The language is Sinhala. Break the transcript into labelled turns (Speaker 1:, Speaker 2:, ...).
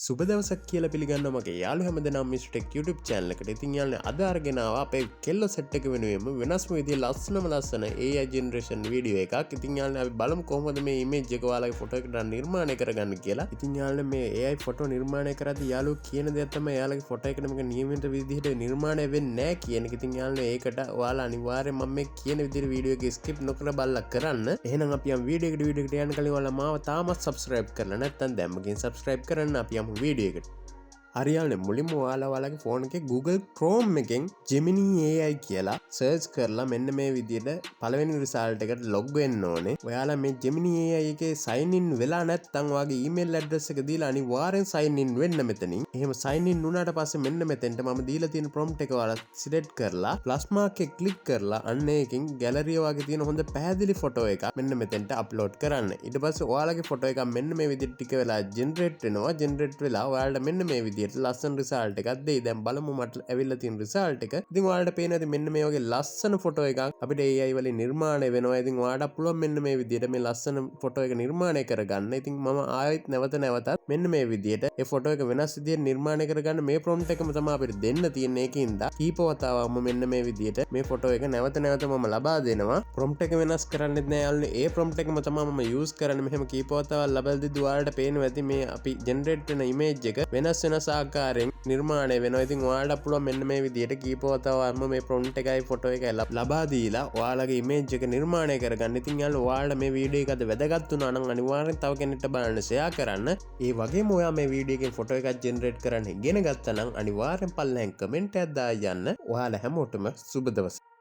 Speaker 1: සුබ දවසක් කියලා පිළිගන්නවා මගේ යාළු හැමදෙනාම මිස්ටර් ටෙක් YouTube channel එකට. ඉතින් යාළුවනේ අද අරගෙන ආවා අපේ කෙල්ල සෙට් එක වෙනුවෙන්ම වෙනස්ම විදිහේ ලස්සන AI generation වීඩියෝ එකක්. ඉතින් යාළුවනේ අපි බලමු කොහොමද මේ image එක ඔයාලගේ ෆොටෝ එකට නිර්මාණය කරගන්න කියලා. ඉතින් යාළුවනේ මේ AI ෆොටෝ නිර්මාණය කරද්දී යාළුවෝ කියන දේ තමයි එයාලගේ ෆොටෝ එකට මේක නියමිත විදිහට නිර්මාණය වෙන්නේ නැහැ කියන එක. ඉතින් යාළුවනේ ඒකට ඔයාලා අනිවාර්යයෙන් මම මේ කියන විදිහට වීඩියෝ එක skip නොකර බලලා කරන්න. එහෙනම් අපි යම් වීඩියෝ එකට යන්න කලින් ඔයාලා මාව තාමත් subscribe කරලා නැත්නම් දැම්මකින් subscribe කරන්න අපි වීඩියෝ එකට. හරියානේ මුලින්ම ඔයාලගේ ෆෝන් එකේ Google Chrome එකෙන් Gemini AI කියලා සර්ච් කරලා මෙන්න මේ විදිහට පළවෙනි රිසල්ට් එකට log වෙන්න ඕනේ. ඔයාලා මේ Gemini AI එකේ sign in වෙලා නැත්නම් ඔයාගේ email address එක දීලා අනිවාර්යෙන් sign in වෙන්න මෙතනින්. එහෙම sign in වුණාට පස්සේ මෙන්න මෙතෙන්ට මම දීලා තියෙන prompt එක ඔයාලා select කරලා plus mark එක click කරලා අන්න ඒකෙන් gallery වගේ තියෙන හොඳ පැහැදිලි ෆොටෝ එකක් මෙන්න මෙතෙන්ට upload කරන්න. ඊට පස්සේ ඔයාලගේ ෆොටෝ එකක් මෙන්න මේ විදිහට ටික වෙලා generate වෙනවා. generate වෙලා ඔයාලට මෙන්න මේ විදිහට ලස්සන රිසල්ට් එකක් දෙයි. දැන් බලමු මට ඇවිල්ලා තියෙන රිසල්ට් එක. ඉතින් ඔයාලට පේනවා ඉතින් මෙන්න මේ වගේ ලස්සන ෆොටෝ එකක් අපිට AI වලින් නිර්මාණය වෙනවා. ඉතින් ඔයාලට පුළුවන් මෙන්න මේ විදිහට මේ ලස්සන ෆොටෝ එක නිර්මාණය කරගන්න. ඉතින් මම ආයෙත් නැවතත් මෙන්න මේ විදිහට ඒ ෆොටෝ එක වෙනස් විදිහට නිර්මාණය කරගන්න මේ prompt එකම තමයි අපිට දෙන්න තියෙන්නේ. ඒකින්ද කීප වතාවක්ම මෙන්න මේ විදිහට මේ ෆොටෝ එක නැවත මම ලබා දෙනවා. prompt එක වෙනස් කරන්නෙත් නෑ යාළුවනේ. ඒ prompt එකම තමයි මම use කරන්නේ. මෙහෙම කීප වතාවක් ලබා දෙද්දී ඔයාලට පේනවා ඇති මේ අපි generate වෙන image එක වෙනස් ආකාරයෙන් නිර්මාණය වෙනවා. ඉතින් ඔයාලට පුළුවන් මෙන්න මේ විදිහට කීප වතාවක්ම මේ prompt එකයි ෆොටෝ එකයි ලබා දීලා ඔයාලගේ image එක නිර්මාණය කරගන්න. ඉතින් යාළුවෝ ඔයාලට මේ වීඩියෝ එක අද වැදගත් වුණා නම් අනිවාර්යෙන් තව කෙනෙක්ට බලන්න share කරන්න. ඒ වගේම ඔයා මේ වීඩියෝ එකෙන් ෆොටෝ එකක් generate කරන්න ඉගෙන ගත්තා නම් අනිවාර්යෙන් පල්ලෙන් comment එකක් දාලා යන්න. ඔයාලා හැමෝටම සුබ දවසක්.